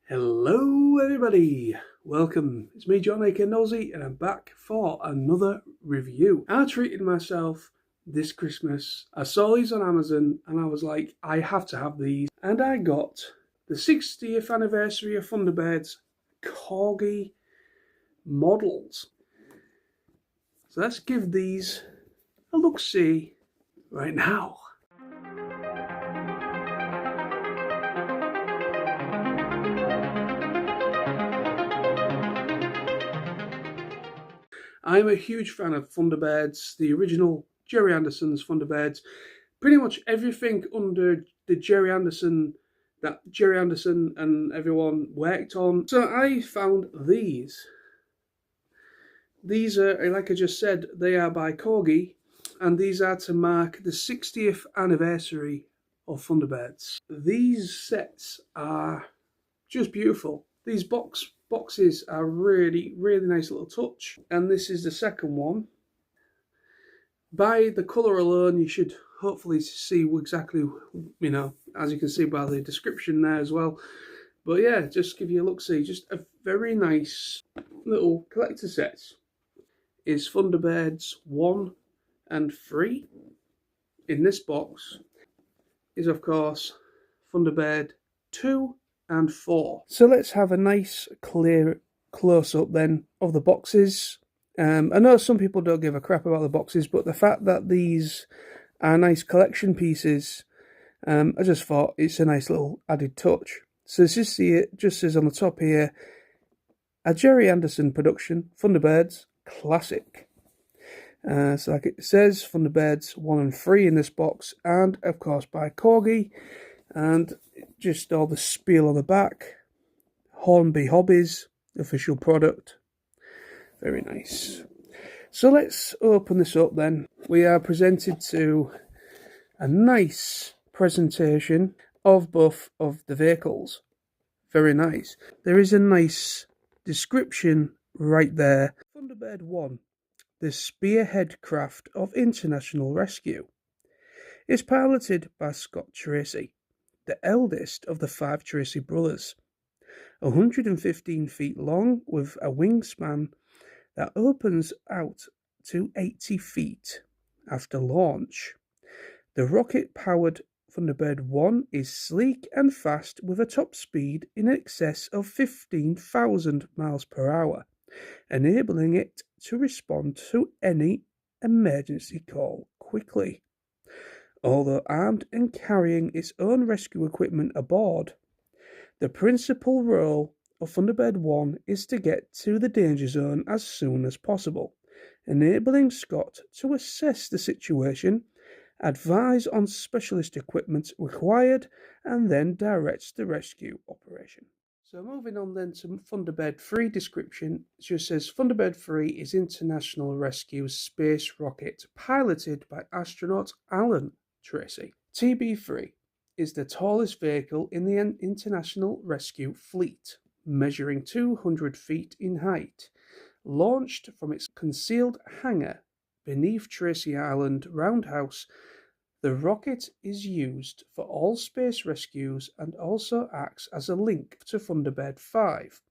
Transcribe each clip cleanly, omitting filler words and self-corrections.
Hello everybody, welcome. It's me, John aka Nosy, and I'm back for another review. I treated myself this Christmas. I saw these on Amazon and I was like, I have to have these. And I got the 60th anniversary of Thunderbirds CORGI models. So let's give these a look-see right now. I'm a huge fan of Thunderbirds, the original Gerry Anderson's Thunderbirds. Pretty much everything under the Gerry Anderson that Gerry Anderson and everyone worked on. So I found these. These are, like I just said, they are by CORGI, and these are to mark the 60th anniversary of Thunderbirds. These sets are just beautiful. These boxes are really nice little touch, and this is the second one. By the colour alone, you should hopefully see exactly, as you can see by the description there as well. But yeah, just give you a look-see. Just a very nice little collector set. Is Thunderbirds 1 and 3. In this box is, of course, Thunderbird 2 and 4. So let's have a nice clear close-up then of the boxes. I know some people don't give a crap about the boxes, but the fact that these are nice collection pieces, I just thought it's a nice little added touch. So as you see, it just says on the top here, a Gerry Anderson production, Thunderbirds Classic. So like it says, Thunderbirds 1 and 3 in this box, and of course by CORGI, and just all the spiel on the back. Hornby Hobbies, official product. Very nice. So let's open this up then. We are presented to a nice presentation of both of the vehicles. Very nice. There is a nice description right there. Thunderbird 1, the spearhead craft of international rescue, is piloted by Scott Tracy, the eldest of the 5 Tracy brothers. 115 feet long with a wingspan that opens out to 80 feet after launch. The rocket-powered Thunderbird 1 is sleek and fast with a top speed in excess of 15,000 miles per hour, enabling it to respond to any emergency call quickly. Although armed and carrying its own rescue equipment aboard, the principal role of Thunderbird 1 is to get to the danger zone as soon as possible, enabling Scott to assess the situation, advise on specialist equipment required, and then direct the rescue operation. So moving on then to Thunderbird 3 description, it just says Thunderbird 3 is International Rescue space rocket piloted by astronaut Alan Tracy. TB3 is the tallest vehicle in the International Rescue Fleet, measuring 200 feet in height. Launched from its concealed hangar beneath Tracy Island Roundhouse, the rocket is used for all space rescues and also acts as a link to Thunderbird 5.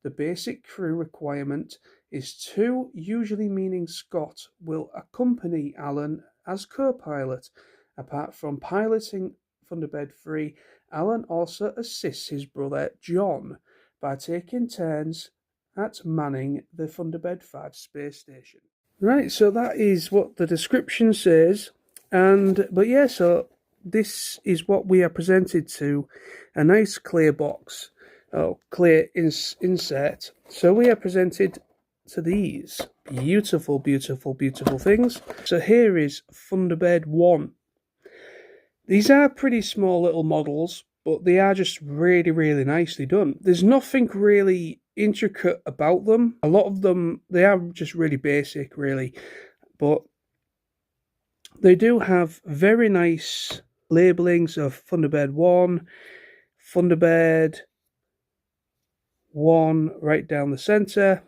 The basic crew requirement is 2, usually meaning Scott will accompany Alan as co-pilot. Apart from piloting Thunderbird 3, Alan also assists his brother John by taking turns at manning the Thunderbird 5 space station. Right, so that is what the description says. But yeah, so this is what we are presented to, a nice clear box, clear insert. So we are presented to these beautiful things. So here is Thunderbird 1. These are pretty small little models, but they are just really nicely done. There's nothing really intricate about them. A lot of them, they are just really basic, really. But they do have very nice labellings of Thunderbird 1, Thunderbird 1 right down the centre.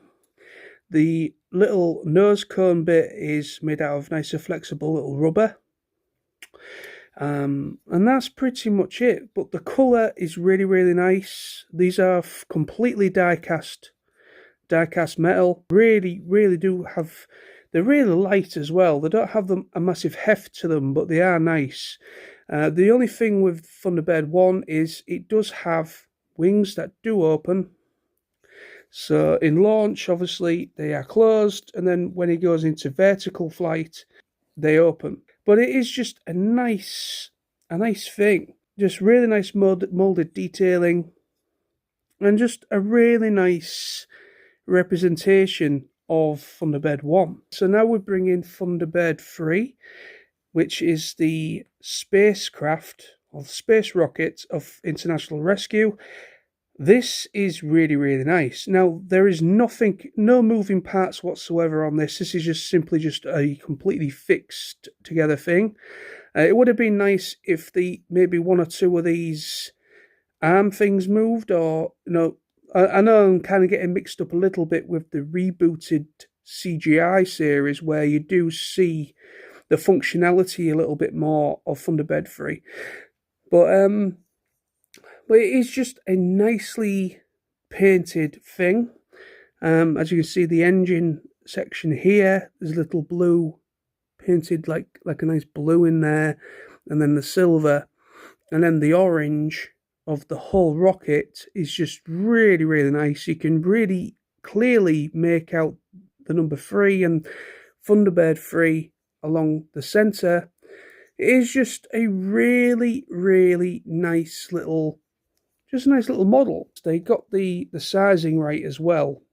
The little nose cone bit is made out of nicer flexible little rubber. And that's pretty much it. But the colour is really, really nice. These are completely die-cast metal. Really, really do have... They're really light as well. They don't have a massive heft to them, but they are nice. The only thing with Thunderbird 1 is it does have wings that do open. So in launch, obviously, they are closed, and then when it goes into vertical flight, they open. But it is just a nice thing. Just really nice molded detailing, and just a really nice representation of Thunderbird 1. So now we bring in Thunderbird 3, which is the spacecraft or space rocket of International Rescue. This is really, really nice. Now, there is no moving parts whatsoever on this. This is just simply just a completely fixed together thing. It would have been nice if maybe one or two of these arm things moved, or, I know I'm kind of getting mixed up a little bit with the rebooted CGI series where you do see the functionality a little bit more of Thunderbird 3. But it is just a nicely painted thing. As you can see, the engine section here, there's a little blue painted like a nice blue in there, and then the silver, and then the orange of the whole rocket is just really, really nice. You can really clearly make out the number 3 and Thunderbird 3 along the centre. It is just a really, really nice little model. They got the sizing right as well.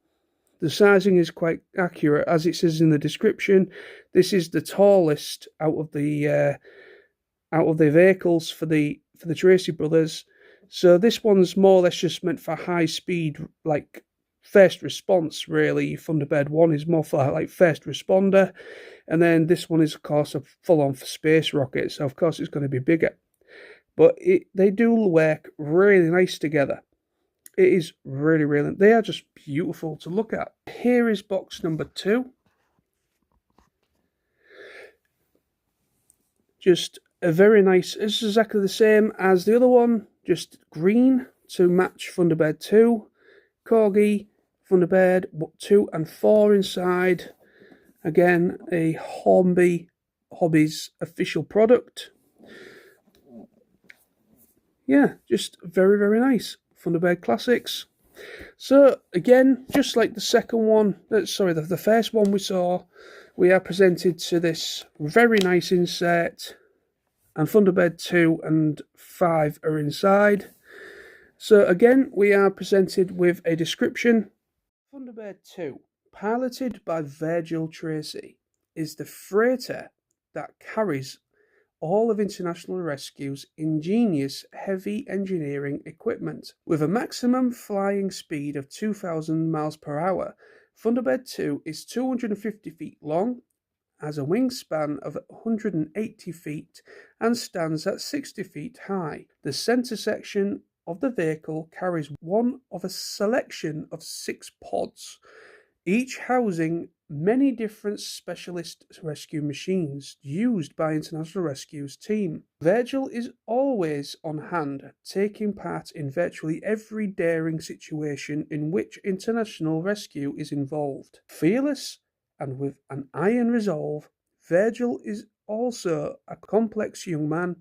The sizing is quite accurate, as it says in the description. This is the tallest out of the vehicles for the Tracy brothers. So this one's more or less just meant for high speed, like first response, really. Thunderbird 1 is more for like first responder. And then this one is, of course, a full-on for space rocket. So, of course, it's going to be bigger. But they do work really nice together. It is really, really... They are just beautiful to look at. Here is box number 2. Just a very nice... It's exactly the same as the other one. Just green to match Thunderbird 2. CORGI, Thunderbird 2 and 4 inside. Again, a Hobbies official product. Yeah, just very, very nice. Thunderbird Classics. So, again, just like the second one, the first one we saw, we are presented to this very nice insert, and Thunderbird 2 and 5 are inside. So, again, we are presented with a description. Thunderbird 2, piloted by Virgil Tracy, is the freighter that carries all of International Rescue's ingenious heavy engineering equipment. With a maximum flying speed of 2,000 miles per hour, Thunderbird 2 is 250 feet long, has a wingspan of 180 feet, and stands at 60 feet high. The centre section of the vehicle carries one of a selection of 6 pods, each housing many different specialist rescue machines used by International Rescue's team. Virgil is always on hand, taking part in virtually every daring situation in which International Rescue is involved. Fearless and with an iron resolve, Virgil is also a complex young man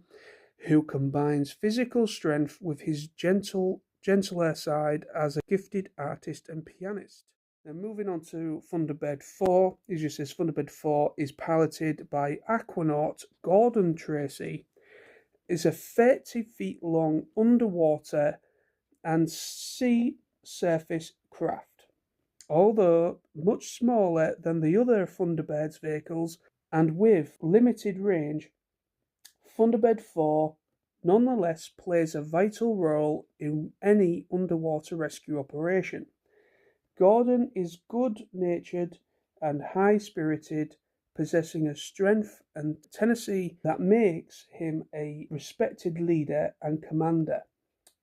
who combines physical strength with his gentler side as a gifted artist and pianist. Then moving on to Thunderbird 4, it just says Thunderbird 4 is piloted by Aquanaut Gordon Tracy. It's a 30 feet long underwater and sea surface craft. Although much smaller than the other Thunderbird's vehicles and with limited range, Thunderbird 4 nonetheless plays a vital role in any underwater rescue operation. Gordon is good-natured and high-spirited, possessing a strength and tenacity that makes him a respected leader and commander.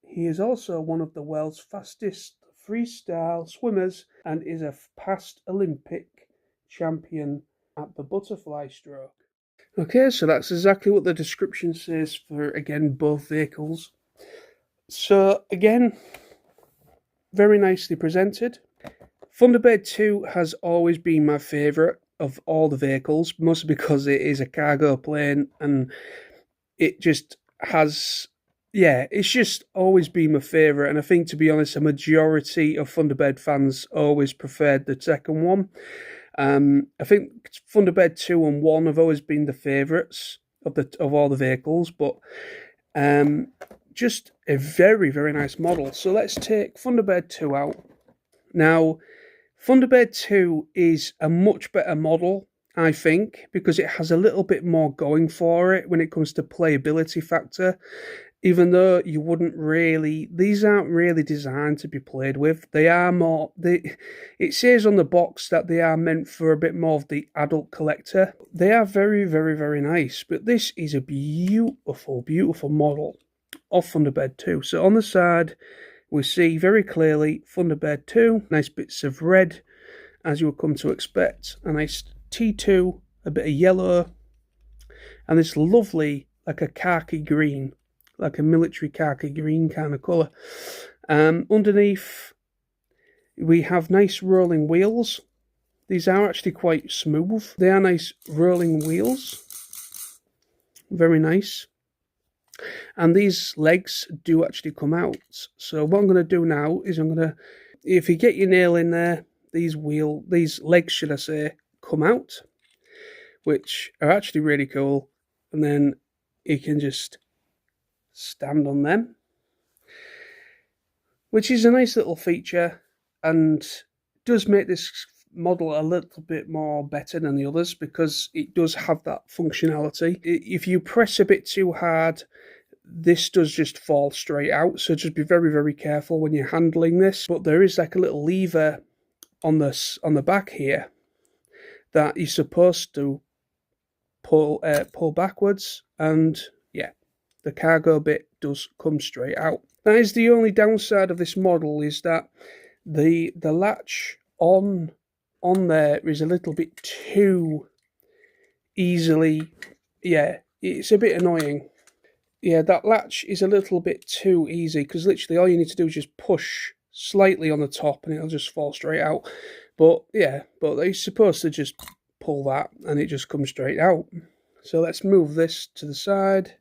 He is also one of the world's fastest freestyle swimmers and is a past Olympic champion at the butterfly stroke. Okay, so that's exactly what the description says for, again, both vehicles. So, again, very nicely presented. Thunderbird 2 has always been my favourite of all the vehicles, mostly because it is a cargo plane and it just has, yeah, it's just always been my favourite. And I think, to be honest, a majority of Thunderbird fans always preferred the second one. I think Thunderbird 2 and 1 have always been the favourites of all the vehicles, but just a very, very nice model. So let's take Thunderbird 2 out. Now, Thunderbird 2 is a much better model, I think, because it has a little bit more going for it when it comes to playability factor. Even though you wouldn't really, these aren't really designed to be played with. They are more, it says on the box that they are meant for a bit more of the adult collector. They are very, very, very nice, but this is a beautiful, beautiful model of Thunderbird 2. So on the side, we see very clearly Thunderbird 2, nice bits of red, as you would come to expect, a nice T2, a bit of yellow, and this lovely, like a khaki green, like a military khaki green kind of colour. Underneath, we have nice rolling wheels. These are actually quite smooth. They are nice rolling wheels. Very nice. And these legs do actually come out. So what I'm going to do now is if you get your nail in there, these legs, should I say, come out, which are actually really cool. And then you can just stand on them, which is a nice little feature and does make this model a little bit more better than the others because it does have that functionality. If you press a bit too hard, this does just fall straight out, so just be very, very careful when you're handling this. But there is like a little lever on the back here that you're supposed to pull backwards, and yeah, the cargo bit does come straight out. That is the only downside of this model, is that the latch on there is a little bit too easily, yeah, it's a bit annoying. Yeah, that latch is a little bit too easy because literally all you need to do is just push slightly on the top and it'll just fall straight out. But yeah, but they're supposed to just pull that and it just comes straight out. So let's move this to the side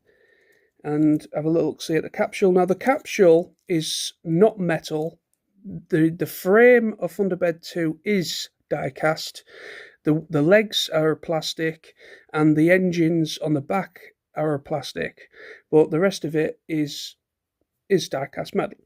and have a little look-see at the capsule. Now the capsule is not metal. The frame of Thunderbird 2 is die-cast. The legs are plastic and the engines on the back are plastic, but the rest of it is die-cast metal.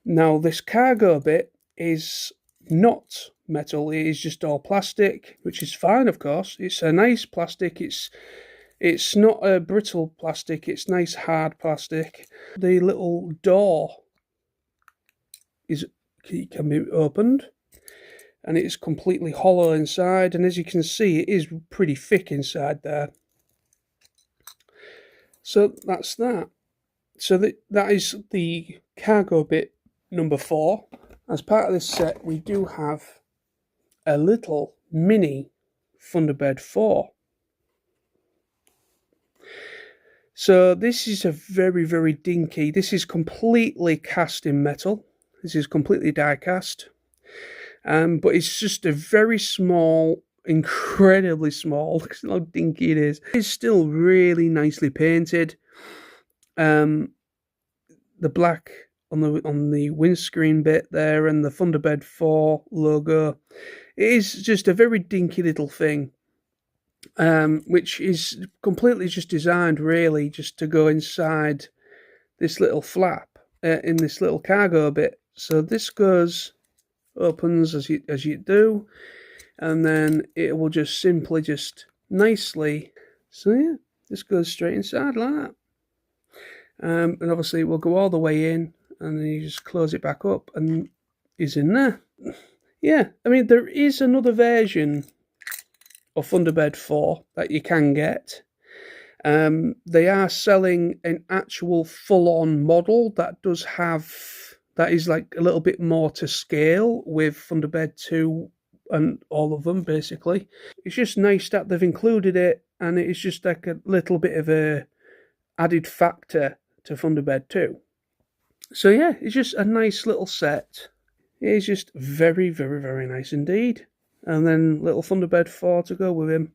Now this cargo bit is not metal, it is just all plastic, which is fine, of course. It's a nice plastic, it's not a brittle plastic, it's nice hard plastic. The little door can be opened and it is completely hollow inside, and as you can see it is pretty thick inside there. So that's that. So that is the cargo bit number 4. As part of this set, we do have a little mini Thunderbird 4. So this is a very, very dinky. This is completely cast in metal. This is completely die cast. But it's just a very small, incredibly small. Look at how dinky it is. It's still really nicely painted. The black on the windscreen bit there and the Thunderbird 4 logo. It is just a very dinky little thing, which is completely just designed really just to go inside this little flap in this little cargo bit. So this opens as you do, and then it will just simply nicely. So yeah, this goes straight inside like that. And obviously it will go all the way in, and then you just close it back up and it's in there. Yeah, I mean, there is another version of Thunderbird 4 that you can get. They are selling an actual full-on model that is like a little bit more to scale with Thunderbird 2 and all of them, basically. It's just nice that they've included it and it is just like a little bit of a added factor to Thunderbird 2. So yeah, it's just a nice little set. It is just very, very, very nice indeed. And then little Thunderbird 4 to go with him.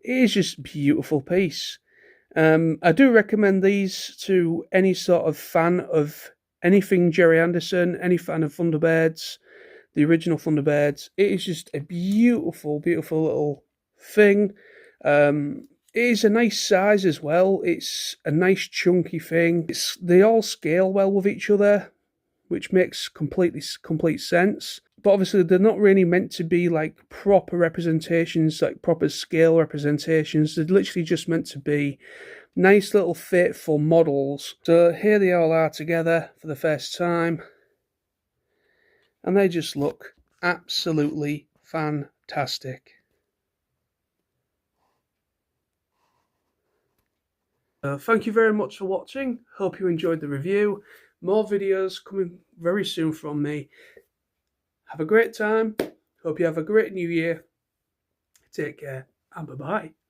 It is just a beautiful piece. I do recommend these to any sort of fan of anything Gerry Anderson, any fan of Thunderbirds, the original Thunderbirds. It is just a beautiful, beautiful little thing. It is a nice size as well. It's a nice chunky thing. They all scale well with each other, which makes complete sense. But obviously they're not really meant to be like proper representations, like proper scale representations. They're literally just meant to be nice little faithful models. So here they all are together for the first time. And they just look absolutely fantastic. Thank you very much for watching. Hope you enjoyed the review. More videos coming very soon from me. Have a great time. Hope you have a great new year. Take care and bye-bye.